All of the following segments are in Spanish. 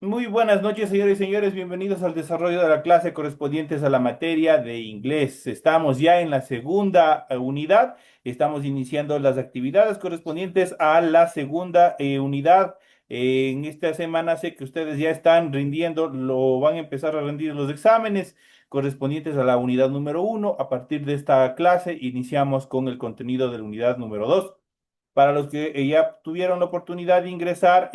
Muy buenas noches, señores y señores. Bienvenidos al desarrollo de la clase correspondientes a la materia de inglés. Estamos ya en la segunda unidad. Estamos iniciando las actividades correspondientes a la segunda unidad. En esta semana sé que ustedes ya están rindiendo, lo van a empezar a rendir los exámenes correspondientes a la unidad número uno. A partir de esta clase iniciamos con el contenido de la unidad número dos. Para los que ya tuvieron la oportunidad de ingresar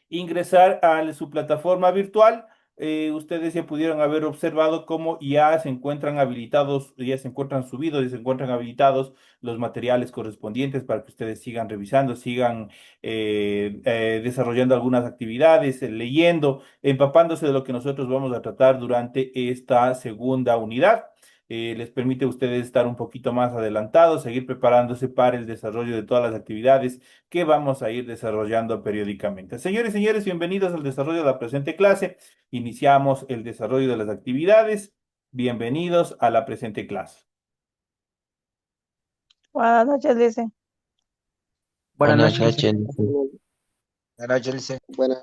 ingresar a su plataforma virtual. Ustedes ya pudieron haber observado cómo ya se encuentran habilitados, ya se encuentran subidos y se encuentran habilitados los materiales correspondientes para que ustedes sigan revisando, sigan desarrollando algunas actividades, leyendo, empapándose de lo que nosotros vamos a tratar durante esta segunda unidad. Les permite a ustedes estar un poquito más adelantados, seguir preparándose para el desarrollo de todas las actividades que vamos a ir desarrollando periódicamente. Señores y señores, bienvenidos al desarrollo de la presente clase. Iniciamos el desarrollo de las actividades. Bienvenidos a la presente clase. Buenas noches, dice. Buenas Buenas noches, Lice. noches. Buenas noches, Lice. Buenas.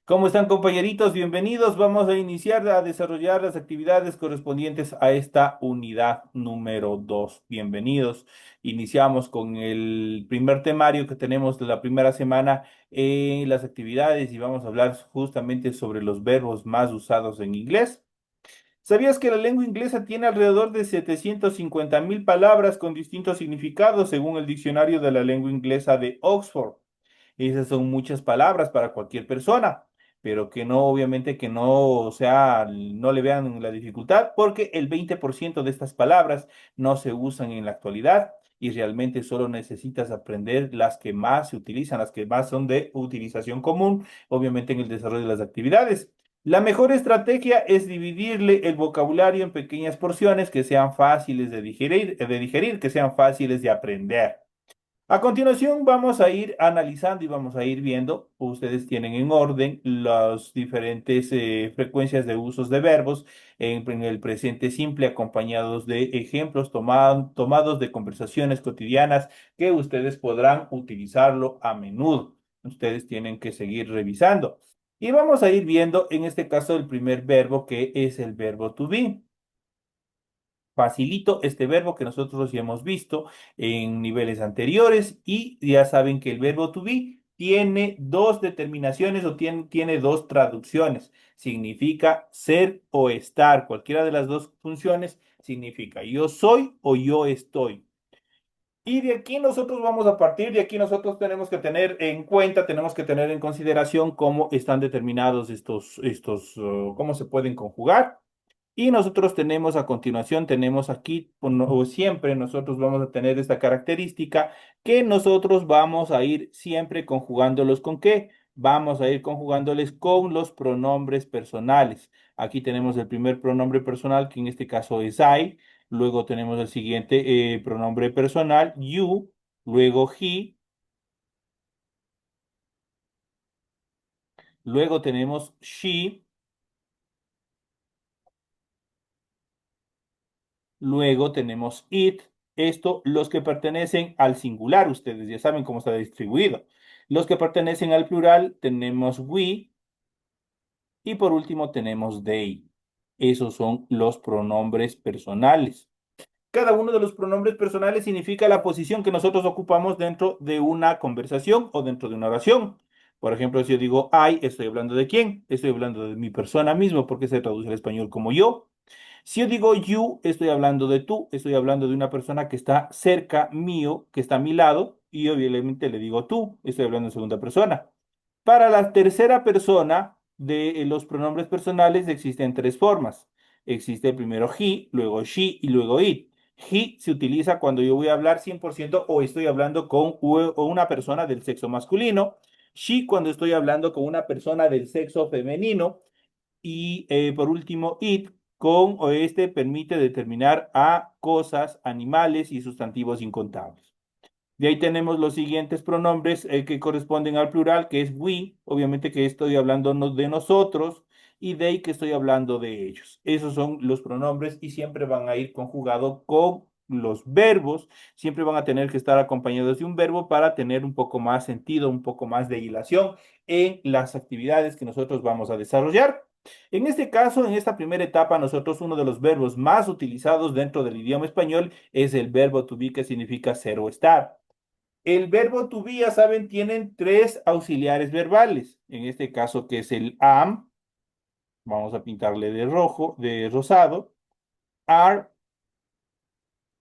¿Cómo están, compañeritos? Bienvenidos. Vamos a iniciar a desarrollar las actividades correspondientes a esta unidad número 2. Bienvenidos. Iniciamos con el primer temario que tenemos de la primera semana en las actividades y vamos a hablar justamente sobre los verbos más usados en inglés. ¿Sabías que la lengua inglesa tiene alrededor de 750.000 palabras con distintos significados según el diccionario de la lengua inglesa de Oxford? Esas son muchas palabras para cualquier persona, pero que no, obviamente que no, o sea, no le vean la dificultad, porque el 20% de estas palabras no se usan en la actualidad y realmente solo necesitas aprender las que más se utilizan, las que más son de utilización común, obviamente en el desarrollo de las actividades. La mejor estrategia es dividirle el vocabulario en pequeñas porciones que sean fáciles de digerir, que sean fáciles de aprender. A continuación vamos a ir analizando y vamos a ir viendo, ustedes tienen en orden las diferentes frecuencias de usos de verbos en el presente simple acompañados de ejemplos tomados de conversaciones cotidianas que ustedes podrán utilizarlo a menudo. Ustedes tienen que seguir revisando. Y vamos a ir viendo en este caso el primer verbo que es el verbo to be. Facilito este verbo que nosotros ya hemos visto en niveles anteriores y ya saben que el verbo to be tiene dos determinaciones o tiene dos traducciones. Significa ser o estar. Cualquiera de las dos funciones significa yo soy o yo estoy. Y de aquí nosotros vamos a partir, de aquí nosotros tenemos que tener en cuenta, tenemos que tener en consideración cómo están determinados cómo se pueden conjugar. Y nosotros tenemos a continuación, tenemos aquí, o siempre nosotros vamos a tener esta característica que nosotros vamos a ir siempre conjugándolos con qué? Vamos a ir conjugándoles con los pronombres personales. Aquí tenemos el primer pronombre personal, que en este caso es I. Luego tenemos el siguiente pronombre personal, you. Luego he. Luego tenemos she. Luego tenemos it. Esto, los que pertenecen al singular, ustedes ya saben cómo está distribuido. Los que pertenecen al plural, tenemos we. Y por último, tenemos they. Esos son los pronombres personales. Cada uno de los pronombres personales significa la posición que nosotros ocupamos dentro de una conversación o dentro de una oración. Por ejemplo, si yo digo I, estoy hablando de quién? Estoy hablando de mi persona mismo, porque se traduce al español como yo. Si yo digo you, estoy hablando de tú, estoy hablando de una persona que está cerca mío, que está a mi lado, y obviamente le digo tú, estoy hablando en segunda persona. Para la tercera persona de los pronombres personales existen tres formas. Existe primero he, luego she y luego it. He se utiliza cuando yo voy a hablar 100% o estoy hablando con o una persona del sexo masculino. She cuando estoy hablando con una persona del sexo femenino. Y por último, it con o este permite determinar a cosas, animales y sustantivos incontables. De ahí tenemos los siguientes pronombres que corresponden al plural, que es we, obviamente que estoy hablando de nosotros, y they, que estoy hablando de ellos. Esos son los pronombres y siempre van a ir conjugados con los verbos, siempre van a tener que estar acompañados de un verbo para tener un poco más sentido, un poco más de hilación en las actividades que nosotros vamos a desarrollar. En este caso, en esta primera etapa, nosotros uno de los verbos más utilizados dentro del idioma español es el verbo to be, que significa ser o estar. El verbo to be, ya saben, tienen tres auxiliares verbales. En este caso, que es el am, vamos a pintarle de rojo, de rosado, are,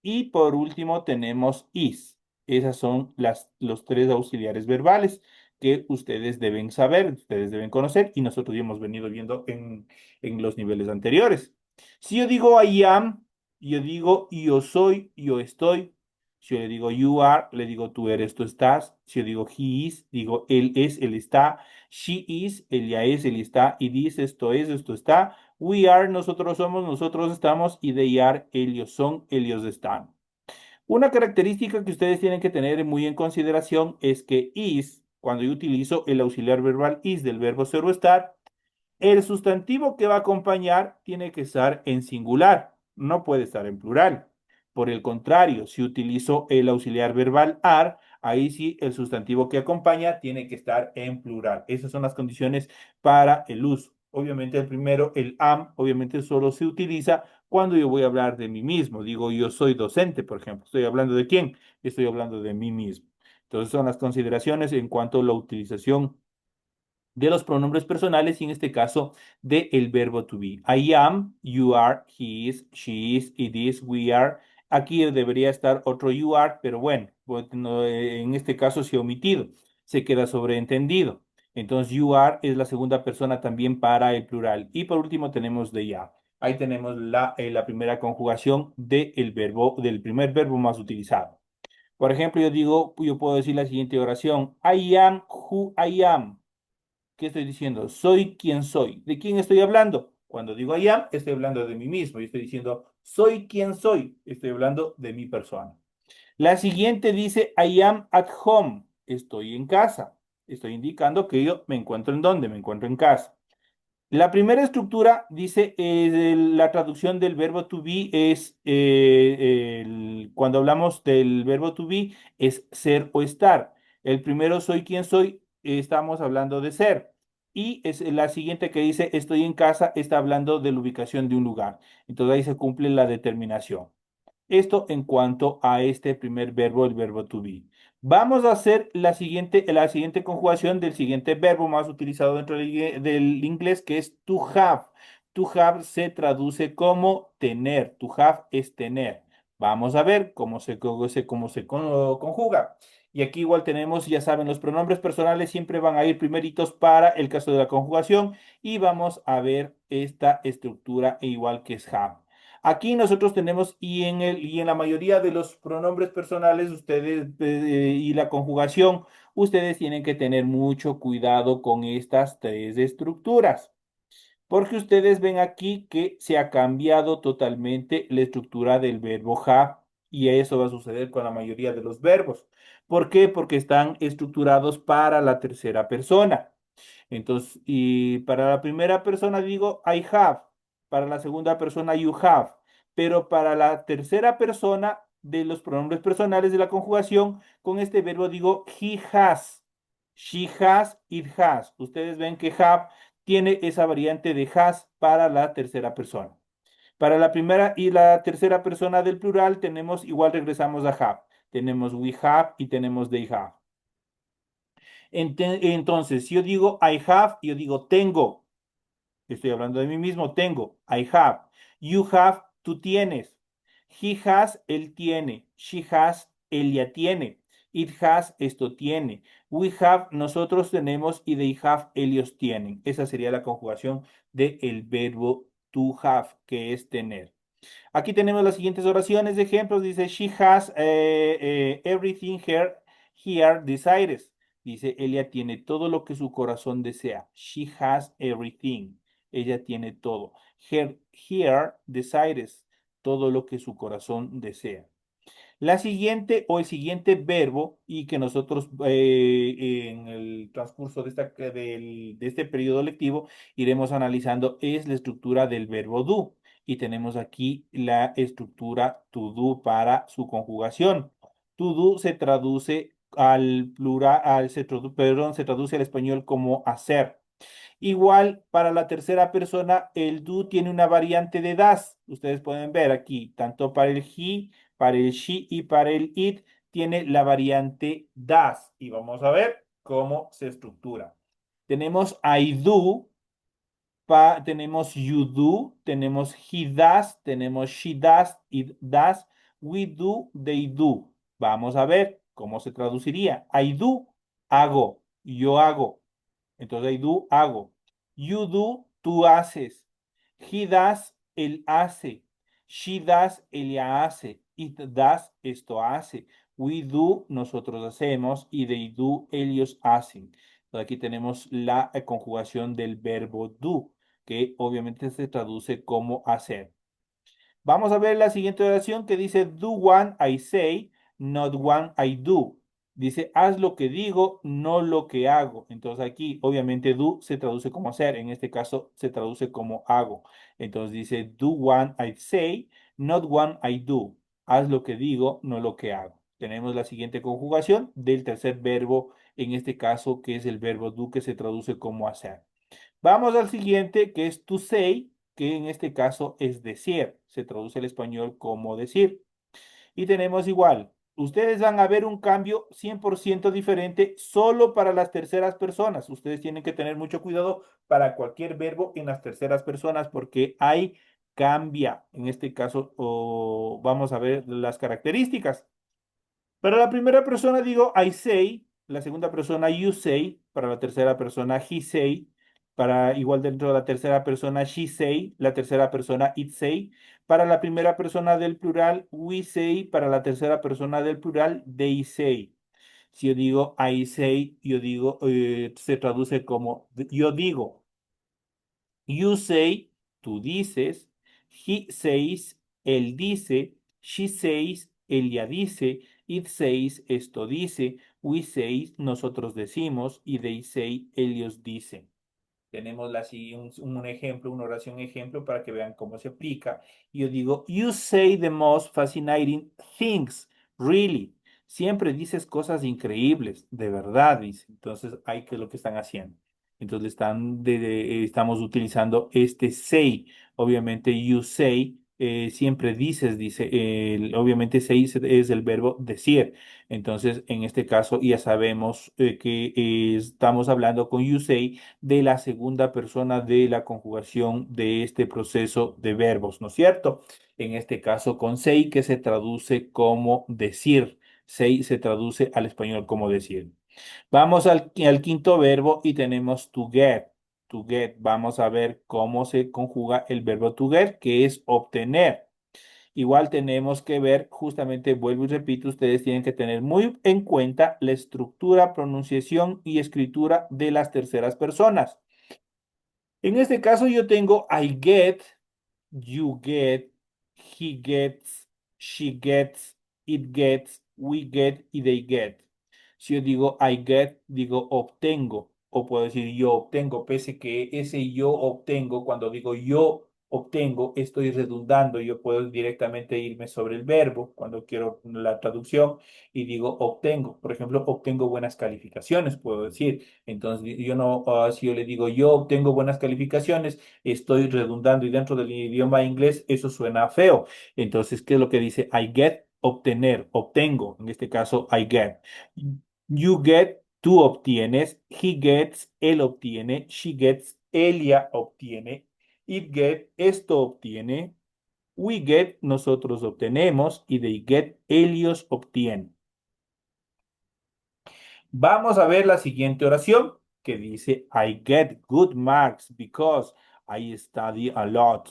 y por último tenemos is. Esas son los tres auxiliares verbales que ustedes deben saber, ustedes deben conocer y nosotros ya hemos venido viendo en los niveles anteriores. Si yo digo I am, yo digo yo soy, yo estoy. Si yo le digo you are, le digo tú eres, tú estás. Si yo digo he is, digo él es, él está. She is, ella es, él está. Y dice esto es, esto está. We are, nosotros somos, nosotros estamos, y they are, ellos son, ellos están. Una característica que ustedes tienen que tener muy en consideración es que is, cuando yo utilizo el auxiliar verbal is del verbo ser o estar, el sustantivo que va a acompañar tiene que estar en singular, no puede estar en plural. Por el contrario, si utilizo el auxiliar verbal are, ahí sí el sustantivo que acompaña tiene que estar en plural. Esas son las condiciones para el uso. Obviamente el primero, el am, obviamente solo se utiliza cuando yo voy a hablar de mí mismo. Digo, yo soy docente, por ejemplo. ¿Estoy hablando de quién? Estoy hablando de mí mismo. Entonces son las consideraciones en cuanto a la utilización de los pronombres personales y en este caso de el verbo to be. I am, you are, he is, she is, it is, we are. Aquí debería estar otro you are, pero bueno, en este caso se ha omitido, se queda sobreentendido. Entonces, you are es la segunda persona también para el plural. Y por último tenemos the are. Ahí tenemos la primera conjugación del verbo, del primer verbo más utilizado. Por ejemplo, yo puedo decir la siguiente oración: I am who I am. ¿Qué estoy diciendo? Soy quien soy. ¿De quién estoy hablando? Cuando digo I am, estoy hablando de mí mismo. Y estoy diciendo soy quien soy. Estoy hablando de mi persona. La siguiente dice I am at home. Estoy en casa. Estoy indicando que yo me encuentro en dónde, me encuentro en casa. La primera estructura dice, la traducción del verbo to be es, cuando hablamos del verbo to be, es ser o estar. El primero, soy quien soy, estamos hablando de ser. Y es la siguiente que dice estoy en casa, está hablando de la ubicación de un lugar. Entonces ahí se cumple la determinación. Esto en cuanto a este primer verbo, el verbo to be. Vamos a hacer la siguiente conjugación del siguiente verbo más utilizado dentro del inglés, que es to have. To have se traduce como tener. To have es tener. Vamos a ver cómo se conjuga. Y aquí igual tenemos, ya saben, los pronombres personales siempre van a ir primeritos para el caso de la conjugación y vamos a ver esta estructura igual que es have. Aquí nosotros tenemos y en la mayoría de los pronombres personales, ustedes y la conjugación, ustedes tienen que tener mucho cuidado con estas tres estructuras, porque ustedes ven aquí que se ha cambiado totalmente la estructura del verbo have y eso va a suceder con la mayoría de los verbos. ¿Por qué? Porque están estructurados para la tercera persona. Entonces, y para la primera persona digo I have, para la segunda persona you have, pero para la tercera persona de los pronombres personales de la conjugación, con este verbo digo he has, she has, it has. Ustedes ven que have tiene esa variante de has para la tercera persona. Para la primera y la tercera persona del plural tenemos, igual regresamos a have. Tenemos we have y tenemos they have. Entonces, si yo digo I have, yo digo tengo. Estoy hablando de mí mismo, tengo. I have. You have, tú tienes. He has, él tiene. She has, ella tiene. It has, esto tiene. We have, nosotros tenemos. Y they have, ellos tienen. Esa sería la conjugación del verbo to have, que es tener. Aquí tenemos las siguientes oraciones de ejemplos. Dice, she has everything here desires. Dice, ella tiene todo lo que su corazón desea. She has everything. Ella tiene todo. Here desires. Todo lo que su corazón desea. La siguiente o el siguiente verbo y que nosotros en el transcurso de este periodo lectivo iremos analizando es la estructura del verbo do. Y tenemos aquí la estructura to do para su conjugación. To do se traduce al plural, perdón, se traduce al español como hacer. Igual para la tercera persona, el do tiene una variante de das. Ustedes pueden ver aquí, tanto para el he, para el she y para el it, tiene la variante das. Y vamos a ver cómo se estructura. Tenemos I do, tenemos you do, tenemos he does, tenemos she does, it does, we do, they do. Vamos a ver cómo se traduciría. I do, hago, yo hago. Entonces, I do, hago. You do, tú haces. He does, él hace. She does, ella hace. It does, esto hace. We do, nosotros hacemos. Y they do, ellos hacen. Entonces, aquí tenemos la conjugación del verbo do, que obviamente se traduce como hacer. Vamos a ver la siguiente oración que dice, do one I say, not one I do. Dice, haz lo que digo, no lo que hago. Entonces aquí, obviamente, do se traduce como hacer. En este caso, se traduce como hago. Entonces dice, do one I say, not one I do. Haz lo que digo, no lo que hago. Tenemos la siguiente conjugación del tercer verbo, en este caso, que es el verbo do, que se traduce como hacer. Vamos al siguiente, que es to say, que en este caso es decir. Se traduce al español como decir. Y tenemos igual. Ustedes van a ver un cambio 100% diferente solo para las terceras personas. Ustedes tienen que tener mucho cuidado para cualquier verbo en las terceras personas porque hay cambia. En este caso, vamos a ver las características. Para la primera persona digo I say, la segunda persona you say, para la tercera persona he say, para igual dentro de la tercera persona she say, la tercera persona it say, para la primera persona del plural we say, para la tercera persona del plural they say. Si yo digo I say, yo digo, se traduce como yo digo. You say, tú dices. He says, él dice. She says, ella dice. It says, esto dice. We say, nosotros decimos. Y they say, ellos dicen. Tenemos un ejemplo, una oración ejemplo para que vean cómo se aplica. Yo digo, you say the most fascinating things, really. Siempre dices cosas increíbles, de verdad, dice. Entonces, hay que lo que están haciendo. Entonces, estamos utilizando este say. Obviamente, you say, siempre dices, dice. Obviamente, say es el verbo decir. Entonces, en este caso, ya sabemos que estamos hablando con you say de la segunda persona de la conjugación de este proceso de verbos, ¿no es cierto? En este caso con say, que se traduce como decir. Say se traduce al español como decir. Vamos al quinto verbo y tenemos to get. To get. Vamos a ver cómo se conjuga el verbo to get, que es obtener. Igual tenemos que ver, justamente vuelvo y repito, ustedes tienen que tener muy en cuenta la estructura, pronunciación y escritura de las terceras personas. En este caso yo tengo I get, you get, he gets, she gets, it gets, we get y they get. Si yo digo I get, digo obtengo, o puedo decir yo obtengo, pese que ese yo obtengo, cuando digo yo obtengo, estoy redundando, yo puedo directamente irme sobre el verbo cuando quiero la traducción y digo obtengo. Por ejemplo, obtengo buenas calificaciones, puedo decir. Entonces, yo no, si yo le digo yo obtengo buenas calificaciones, estoy redundando y dentro del idioma inglés eso suena feo. Entonces, ¿qué es lo que dice? I get, obtener, obtengo. En este caso, I get. You get, tú obtienes. He gets, él obtiene. She gets, ella obtiene. It get, esto obtiene. We get, nosotros obtenemos. Y they get, ellos obtienen. Vamos a ver la siguiente oración que dice, I get good marks because I study a lot.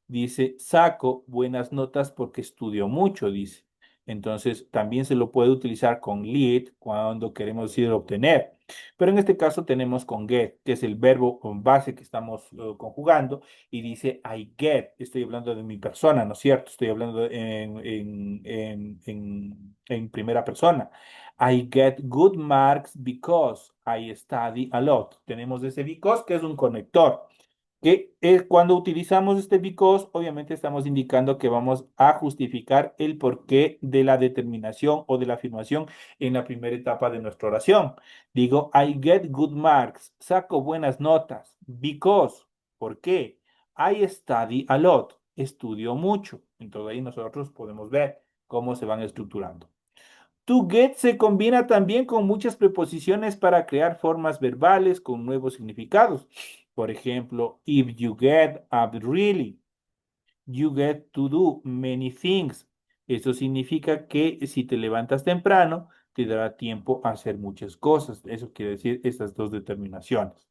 Dice, saco buenas notas porque estudio mucho, dice. Entonces, también se lo puede utilizar con lead cuando queremos decir obtener. Pero en este caso tenemos con get, que es el verbo con base que estamos conjugando, y dice I get. Estoy hablando de mi persona, ¿no es cierto? Estoy hablando en primera persona. I get good marks because I study a lot. Tenemos ese because que es un conector que es cuando utilizamos este because, obviamente estamos indicando que vamos a justificar el porqué de la determinación o de la afirmación en la primera etapa de nuestra oración. Digo, I get good marks, saco buenas notas, because, ¿por qué? I study a lot, estudio mucho. Entonces ahí nosotros podemos ver cómo se van estructurando. To get se combina también con muchas preposiciones para crear formas verbales con nuevos significados. Por ejemplo, if you get up really, you get to do many things. Eso significa que si te levantas temprano, te dará tiempo a hacer muchas cosas. Eso quiere decir estas dos determinaciones.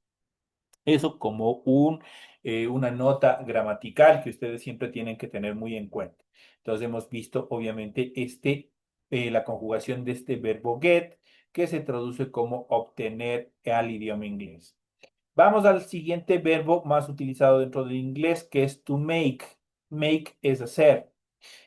Eso como una nota gramatical que ustedes siempre tienen que tener muy en cuenta. Entonces hemos visto obviamente la conjugación de este verbo get que se traduce como obtener al idioma inglés. Vamos al siguiente verbo más utilizado dentro del inglés que es to make. Make es hacer.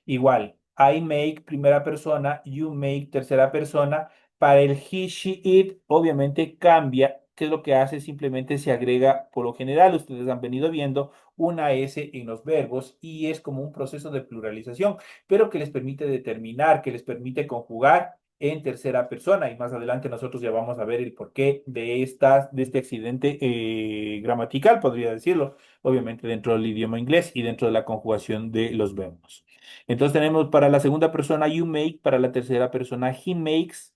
Igual, I make primera persona, you make tercera persona. Para el he, she, it, obviamente cambia. ¿Qué es lo que hace? Simplemente se agrega, por lo general, ustedes han venido viendo una S en los verbos y es como un proceso de pluralización, pero que les permite determinar, que les permite conjugar en tercera persona. Y más adelante nosotros ya vamos a ver el porqué de este accidente gramatical, podría decirlo, obviamente dentro del idioma inglés y dentro de la conjugación de los verbos. Entonces tenemos para la segunda persona you make, para la tercera persona he makes,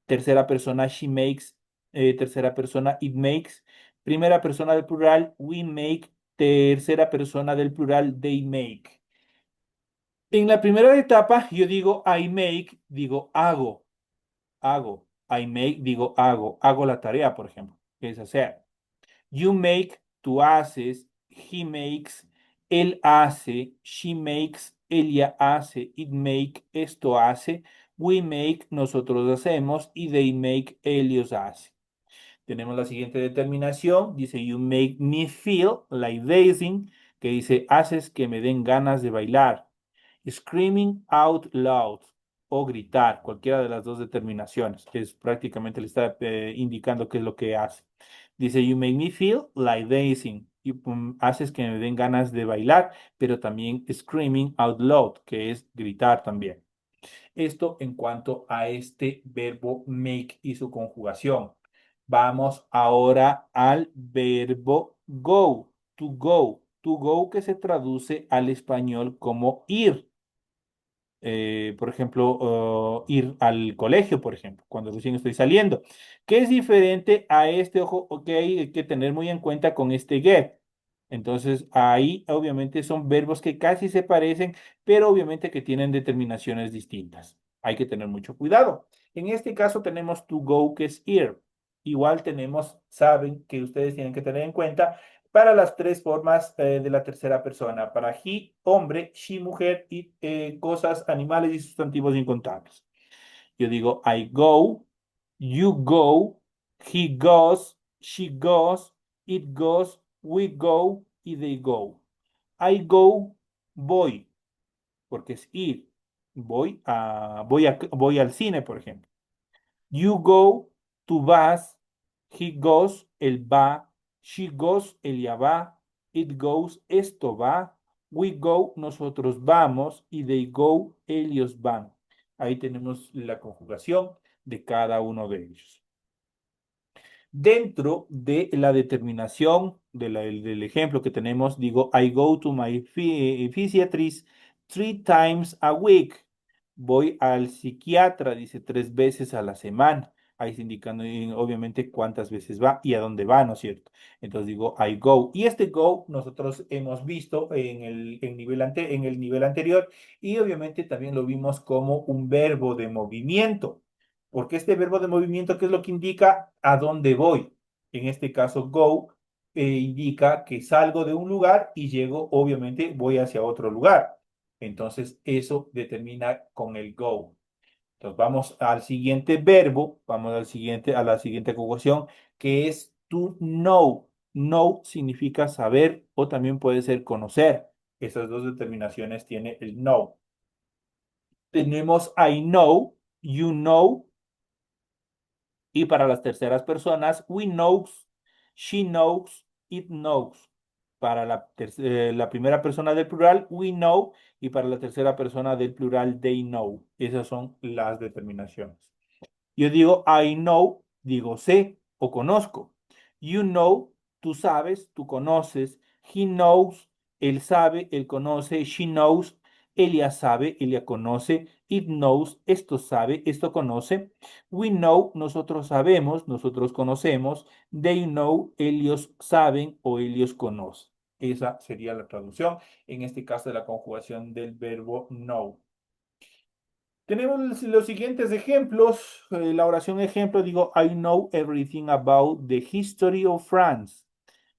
tercera persona she makes, tercera persona it makes, primera persona del plural we make, tercera persona del plural they make. En la primera etapa yo digo I make, digo hago, hago. I make, digo hago, hago la tarea, por ejemplo, que es hacer. You make, tú haces, he makes, él hace, she makes, ella hace, it make, esto hace, we make, nosotros hacemos, y they make, ellos hacen. Tenemos la siguiente determinación, dice, you make me feel like dancing, que dice, haces que me den ganas de bailar. Screaming out loud o gritar, cualquiera de las dos determinaciones, que es prácticamente le está indicando qué es lo que hace. Dice, you make me feel like dancing. Y haces que me den ganas de bailar, pero también screaming out loud, que es gritar también. Esto en cuanto a este verbo make y su conjugación. Vamos ahora al verbo go, to go. To go que se traduce al español como ir. Por ejemplo, ir al colegio, por ejemplo, cuando recién estoy saliendo. ¿Qué es diferente a este ojo? Ok, hay que tener muy en cuenta con este get. Entonces, ahí obviamente son verbos que casi se parecen, pero obviamente que tienen determinaciones distintas. Hay que tener mucho cuidado. En este caso tenemos to go, que es ir. Igual tenemos, saben que ustedes tienen que tener en cuenta para las tres formas de la tercera persona. Para he, hombre, she, mujer y cosas, animales y sustantivos incontables. Yo digo I go, you go, he goes, she goes, it goes, we go y they go. I go, voy, porque es ir. Voy al cine, por ejemplo. You go, tú vas. He goes, él va. She goes, ella va. It goes, esto va. We go, nosotros vamos. Y they go, ellos van. Ahí tenemos la conjugación de cada uno de ellos. Dentro de la determinación del ejemplo que tenemos, digo, I go to my physiatrist 3 times a week. Voy al psiquiatra, dice 3 veces a la semana. Ahí está indicando obviamente cuántas veces va y a dónde va, ¿no es cierto? Entonces digo, I go. Y este go nosotros hemos visto en el nivel anterior y obviamente también lo vimos como un verbo de movimiento. Porque este verbo de movimiento, ¿qué es lo que indica? ¿A dónde voy? En este caso, go indica que salgo de un lugar y llego, obviamente, voy hacia otro lugar. Entonces, eso determina con el go. Entonces, vamos al siguiente verbo, vamos a la siguiente conjugación, que es to know. Know significa saber o también puede ser conocer. Esas dos determinaciones tiene el know. Tenemos I know, you know, y para las terceras personas, we knows, she knows, it knows. Para la primera persona del plural, we know, y para la tercera persona del plural, they know. Esas son las determinaciones. Yo digo I know, digo sé o conozco. You know, tú sabes, tú conoces. He knows, él sabe, él conoce. She knows, ella sabe, ella conoce. It knows, esto sabe, esto conoce. We know, nosotros sabemos, nosotros conocemos. They know, ellos saben o ellos conocen. Esa sería la traducción, en este caso de la conjugación del verbo know. Tenemos los siguientes ejemplos. La oración ejemplo, digo, I know everything about the history of France.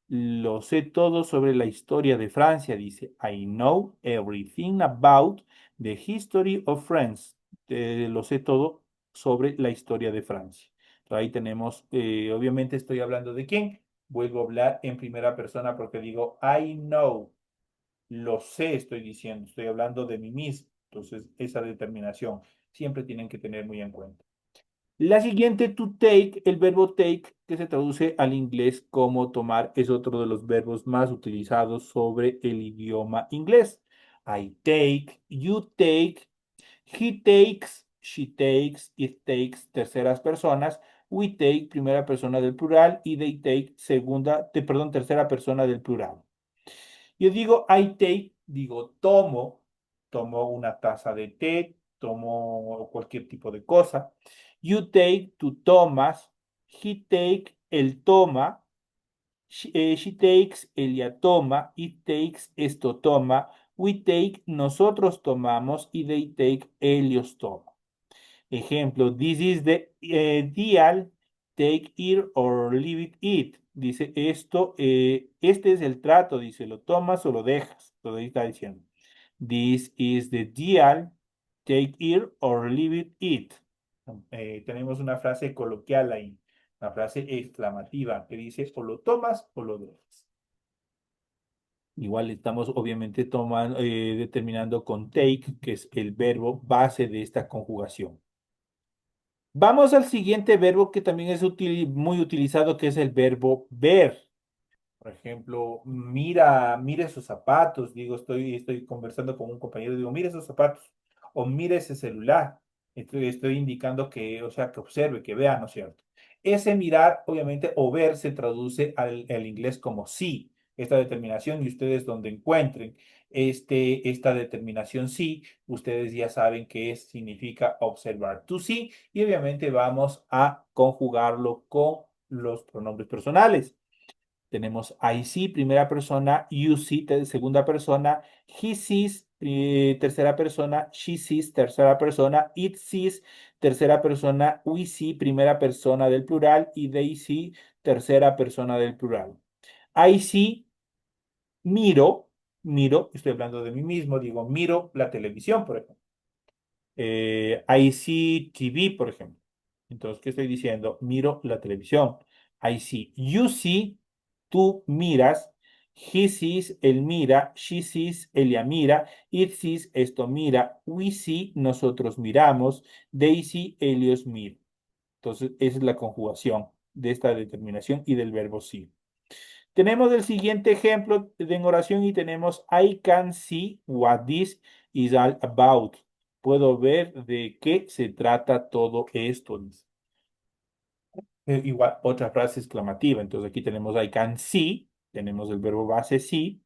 Lo sé todo sobre la historia de Francia, dice. I know everything about the history of France. Lo sé todo sobre la historia de Francia. Ahí tenemos, obviamente estoy hablando de quién. Vuelvo a hablar en primera persona porque digo, I know. Lo sé, estoy diciendo, estoy hablando de mí mismo. Entonces, esa determinación siempre tienen que tener muy en cuenta. La siguiente, to take, el verbo take, que se traduce al inglés como tomar, es otro de los verbos más utilizados sobre el idioma inglés. I take, you take, he takes, she takes, it takes, terceras personas. We take, primera persona del plural, y they take, perdón, tercera persona del plural. Yo digo I take, digo tomo, tomo una taza de té, tomo cualquier tipo de cosa. You take, tú tomas. He take, él toma. She takes, ella toma. It takes, esto toma. We take, nosotros tomamos. Y they take, ellos toman. Ejemplo, this is the deal, take it or leave it. Dice esto, este es el trato, dice, lo tomas o lo dejas. Todo ahí está diciendo. This is the deal, take it or leave it. Tenemos una frase coloquial ahí, una frase exclamativa que dice o lo tomas o lo dejas. Igual estamos obviamente determinando con take, que es el verbo base de esta conjugación. Vamos al siguiente verbo que también es muy utilizado, que es el verbo ver. Por ejemplo, mira esos zapatos. Digo, estoy conversando con un compañero, digo, mira esos zapatos. O mira ese celular. Estoy indicando que, o sea, que observe, que vea, ¿no es cierto? Ese mirar, obviamente, o ver se traduce al inglés como sí. Esta determinación y ustedes donde encuentren esta determinación sí, ustedes ya saben qué significa observar. Tú sí, y obviamente vamos a conjugarlo con los pronombres personales. Tenemos I see, primera persona, you see, segunda persona, he sees, tercera persona, she sees, tercera persona, it sees, tercera persona, we see, primera persona del plural, y they see, tercera persona del plural. I see, miro, estoy hablando de mí mismo, digo, miro la televisión, por ejemplo. I see TV, por ejemplo. Entonces, ¿qué estoy diciendo? Miro la televisión. I see. You see, tú miras. He sees, él mira. She sees, ella mira. It sees, esto mira. We see, nosotros miramos. They see, ellos miran. Entonces, esa es la conjugación de esta determinación y del verbo see. Tenemos el siguiente ejemplo en oración y tenemos I can see what this is all about. Puedo ver de qué se trata todo esto. Igual, otra frase exclamativa. Entonces aquí tenemos I can see, tenemos el verbo base see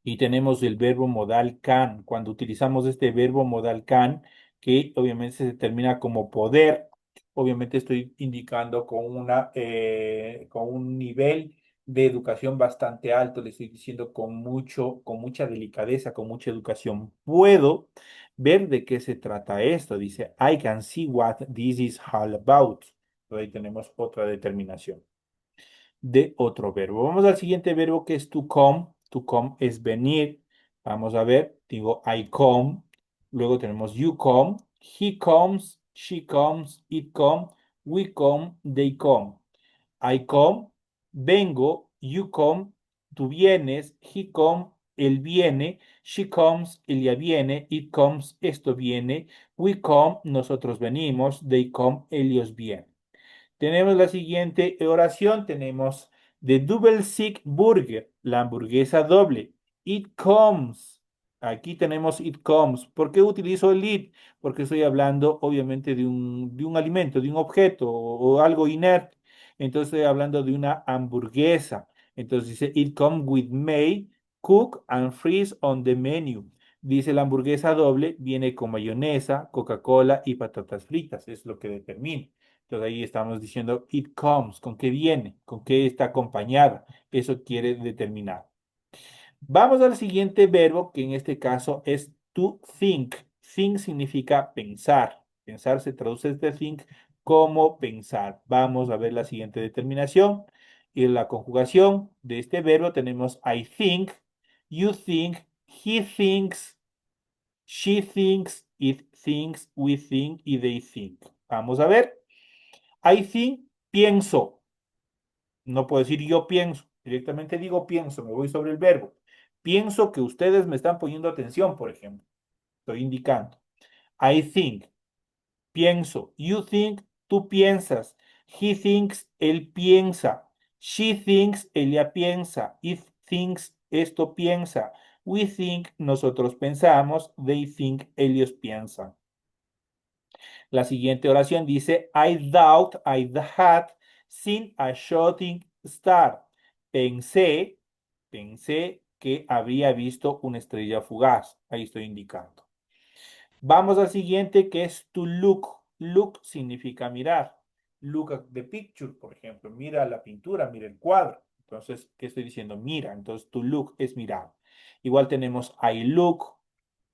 y tenemos el verbo modal can. Cuando utilizamos este verbo modal can, que obviamente se termina como poder, obviamente estoy indicando con un nivel de educación bastante alto, le estoy diciendo con mucha delicadeza, con mucha educación. Puedo ver de qué se trata esto. Dice, I can see what this is all about. Ahí tenemos otra determinación de otro verbo. Vamos al siguiente verbo que es to come. To come es venir. Vamos a ver, digo I come, luego tenemos you come, he comes, she comes, it come, we come, they come. I come, vengo, you come, tú vienes, he come, él viene, she comes, ella viene, it comes, esto viene, we come, nosotros venimos, they come, ellos vienen. Tenemos la siguiente oración, tenemos The Double Sick Burger, la hamburguesa doble. It comes. Aquí tenemos it comes. ¿Por qué utilizo el it? Porque estoy hablando obviamente de un alimento, de un objeto o algo inerte. Entonces estoy hablando de una hamburguesa. Entonces dice it comes with may, cook and freeze on the menu. Dice la hamburguesa doble viene con mayonesa, Coca-Cola y patatas fritas. Es lo que determina. Entonces ahí estamos diciendo it comes, con qué viene, con qué está acompañada. Eso quiere determinar. Vamos al siguiente verbo, que en este caso es to think. Think significa pensar. Pensar se traduce desde think como pensar. Vamos a ver la siguiente determinación. Y la conjugación de este verbo tenemos I think, you think, he thinks, she thinks, it thinks, we think y they think. Vamos a ver. I think, pienso. No puedo decir yo pienso. Directamente digo pienso, me voy sobre el verbo. Pienso que ustedes me están poniendo atención, por ejemplo. Estoy indicando. I think, pienso. You think, tú piensas. He thinks, él piensa. She thinks, ella piensa. It thinks, esto piensa. We think, nosotros pensamos. They think, ellos piensan. La siguiente oración dice, I thought I had seen a shooting star. Pensé, pensé que habría visto una estrella fugaz. Ahí estoy indicando. Vamos al siguiente que es to look. Look significa mirar. Look at the picture, por ejemplo. Mira la pintura, mira el cuadro. Entonces, ¿qué estoy diciendo? Mira. Entonces, to look es mirar. Igual tenemos I look,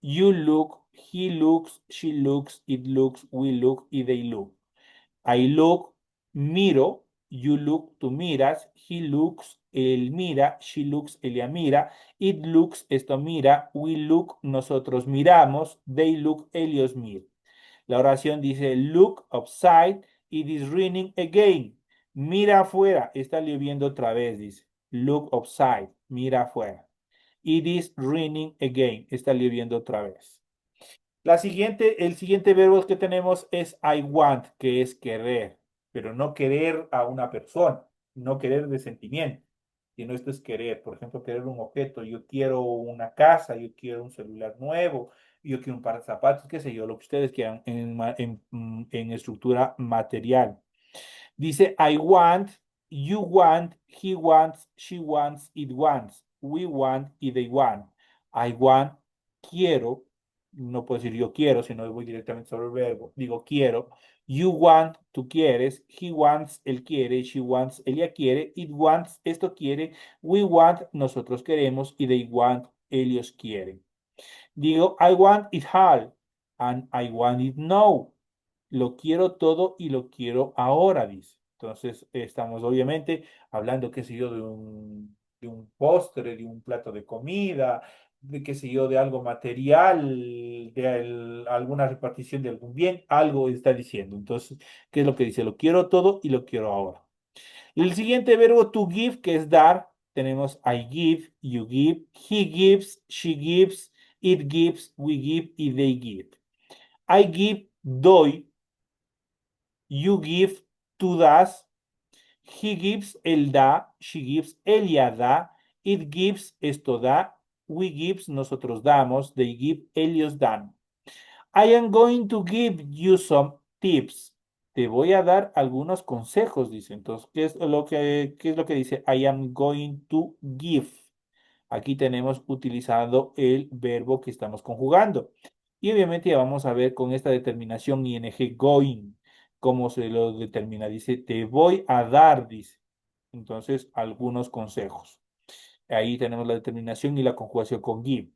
you look, he looks, she looks, it looks, we look y they look. I look, miro, you look, tú miras, he looks, él mira, she looks, ella mira, it looks, esto mira, we look, nosotros miramos, they look, ellos miran. La oración dice, look upside, it is raining again. Mira afuera, está lloviendo otra vez, dice. Look upside, mira afuera. It is raining again, está lloviendo otra vez. El siguiente verbo que tenemos es I want, que es querer, pero no querer a una persona, no querer de sentimiento, sino esto es querer. Por ejemplo, querer un objeto. Yo quiero una casa, yo quiero un celular nuevo, yo quiero un par de zapatos, qué sé yo, lo que ustedes quieran en estructura material. Dice I want, you want, he wants, she wants, it wants, we want y they want. I want, quiero, no puedo decir yo quiero, sino voy directamente sobre el verbo. Digo quiero. You want, tú quieres. He wants, él quiere. She wants, ella quiere. It wants, esto quiere. We want, nosotros queremos. Y they want, ellos quieren. Digo, I want it all and I want it now. Lo quiero todo y lo quiero ahora, dice. Entonces, estamos obviamente hablando, qué sé yo, de un postre, de un plato de comida, de qué sé yo, de algo material, alguna repartición de algún bien, algo está diciendo. Entonces, ¿qué es lo que dice? Lo quiero todo y lo quiero ahora. El siguiente verbo to give, que es dar, tenemos I give, you give, he gives, she gives, it gives, we give y they give. I give, doy, you give, tú das, he gives, él da, she gives, ella da, it gives, esto da, we gives, nosotros damos, they give, ellos dan. I am going to give you some tips. Te voy a dar algunos consejos, dice. Entonces, ¿qué es lo que dice? I am going to give. Aquí tenemos utilizado el verbo que estamos conjugando. Y obviamente ya vamos a ver con esta determinación ing going, cómo se lo determina. Dice, te voy a dar, dice. Entonces, algunos consejos. Ahí tenemos la determinación y la conjugación con give.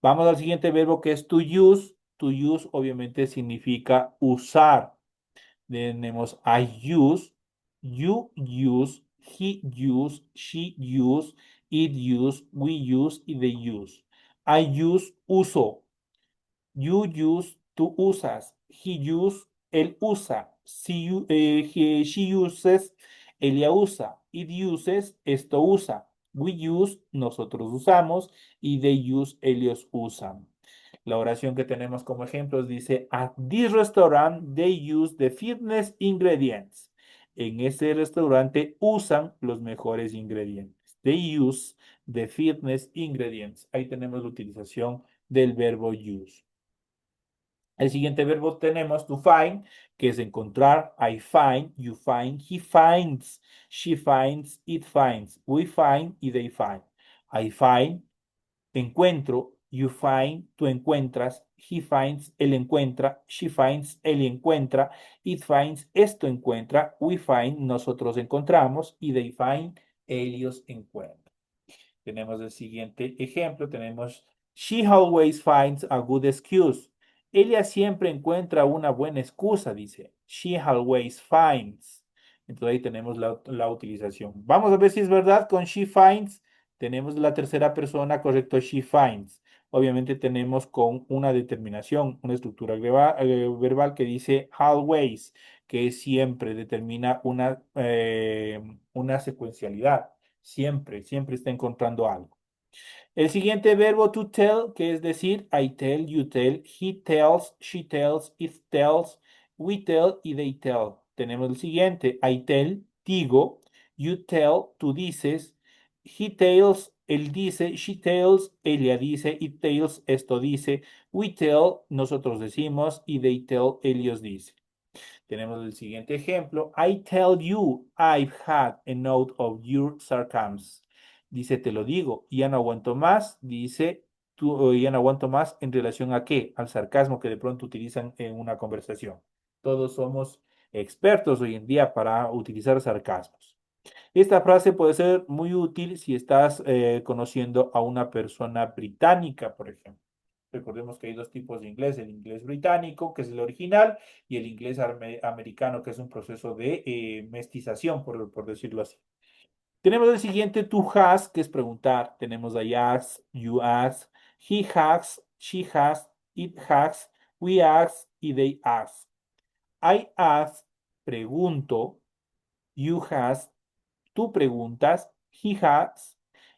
Vamos al siguiente verbo que es to use. To use obviamente significa usar. Tenemos I use, you use, he use, she use, it use, we use y they use. I use, uso. You use, tú usas. He use, él usa. She uses, ella usa. It uses, esto usa. We use, nosotros usamos. Y they use, ellos usan. La oración que tenemos como ejemplos dice, at this restaurant they use the fitness ingredients. En este restaurante usan los mejores ingredientes. They use the fitness ingredients. Ahí tenemos la utilización del verbo use. El siguiente verbo tenemos to find, que es encontrar. I find, you find, he finds, she finds, it finds, we find y they find. I find, encuentro, you find, tú encuentras, he finds, él encuentra, she finds, él encuentra, it finds, esto encuentra, we find, nosotros encontramos y they find, ellos encuentran. Tenemos el siguiente ejemplo, tenemos she always finds a good excuse. Ella siempre encuentra una buena excusa, dice. She always finds. Entonces ahí tenemos la utilización. Vamos a ver si es verdad con she finds. Tenemos la tercera persona, correcto, she finds. Obviamente tenemos con una determinación, una estructura verbal que dice always, que siempre determina una secuencialidad. Siempre, siempre está encontrando algo. El siguiente verbo to tell, que es decir, I tell, you tell, he tells, she tells, it tells, we tell y they tell. Tenemos el siguiente, I tell, digo, you tell, tú dices, he tells, él dice, she tells, ella dice, it tells, esto dice, we tell, nosotros decimos y they tell, ellos dicen. Tenemos el siguiente ejemplo. I tell you, I've had enough of your sarcasms. Dice, te lo digo, ya no aguanto más. Dice, tú, ya no aguanto más en relación a qué? Al sarcasmo que de pronto utilizan en una conversación. Todos somos expertos hoy en día para utilizar sarcasmos. Esta frase puede ser muy útil si estás conociendo a una persona británica, por ejemplo. Recordemos que hay dos tipos de inglés, el inglés británico, que es el original, y el inglés americano, que es un proceso de mestización, por decirlo así. Tenemos el siguiente, to has, que es preguntar. Tenemos I ask, you ask, he has, she has, it has, we ask y they ask. I ask, pregunto, you has, tú preguntas, he has,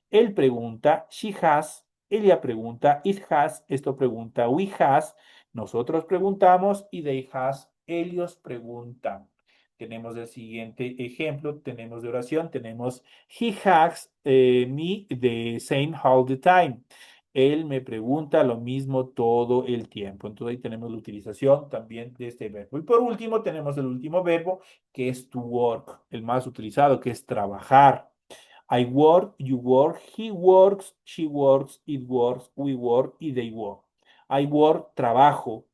él pregunta, she has, ella pregunta, it has, esto pregunta, we has, nosotros preguntamos y they has, ellos preguntan. Tenemos el siguiente ejemplo, tenemos de oración, tenemos he asks me the same all the time. Él me pregunta lo mismo todo el tiempo. Entonces ahí tenemos la utilización también de este verbo. Y por último tenemos el último verbo que es to work, el más utilizado, que es trabajar. I work, you work, he works, she works, it works, we work y they work. I work, trabajo.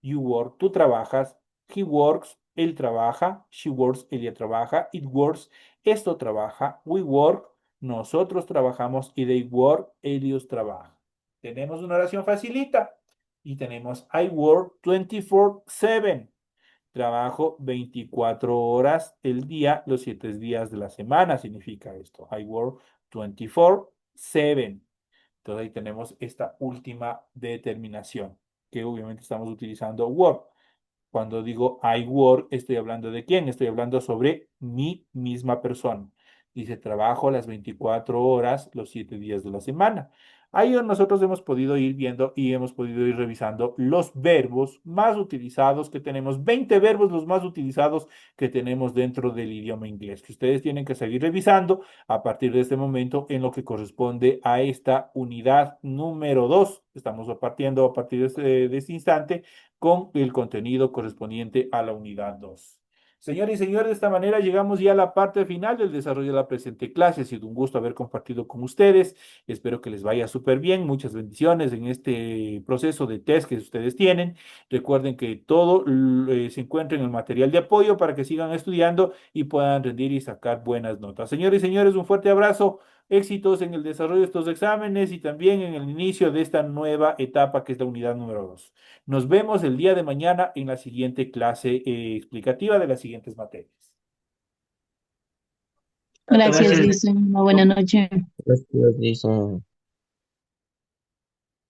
You work, tú trabajas. He works, él trabaja. She works, ella trabaja. It works, esto trabaja. We work, nosotros trabajamos. Y they work, ellos trabajan. Tenemos una oración facilita. Y tenemos I work 24/7. Trabajo 24 horas el día, los 7 días de la semana, significa esto. I work 24/7. Entonces ahí tenemos esta última determinación, que obviamente estamos utilizando work. Cuando digo I work, estoy hablando de quién, estoy hablando sobre mi misma persona. Dice, trabajo las 24 horas, los 7 días de la semana. Ahí nosotros hemos podido ir viendo y hemos podido ir revisando los verbos más utilizados que tenemos, 20 verbos los más utilizados que tenemos dentro del idioma inglés, que ustedes tienen que seguir revisando a partir de este momento en lo que corresponde a esta unidad número 2. Estamos partiendo a partir de este instante con el contenido correspondiente a la unidad 2. Señores y señores, de esta manera llegamos ya a la parte final del desarrollo de la presente clase. Ha sido un gusto haber compartido con ustedes. Espero que les vaya súper bien. Muchas bendiciones en este proceso de test que ustedes tienen. Recuerden que todo se encuentra en el material de apoyo para que sigan estudiando y puedan rendir y sacar buenas notas. Señores y señores, un fuerte abrazo. Éxitos en el desarrollo de estos exámenes y también en el inicio de esta nueva etapa que es la unidad número 2. Nos vemos el día de mañana en la siguiente clase explicativa de las siguientes materias. Gracias, Gracias. Jason. Una buena noche. Gracias, Jason.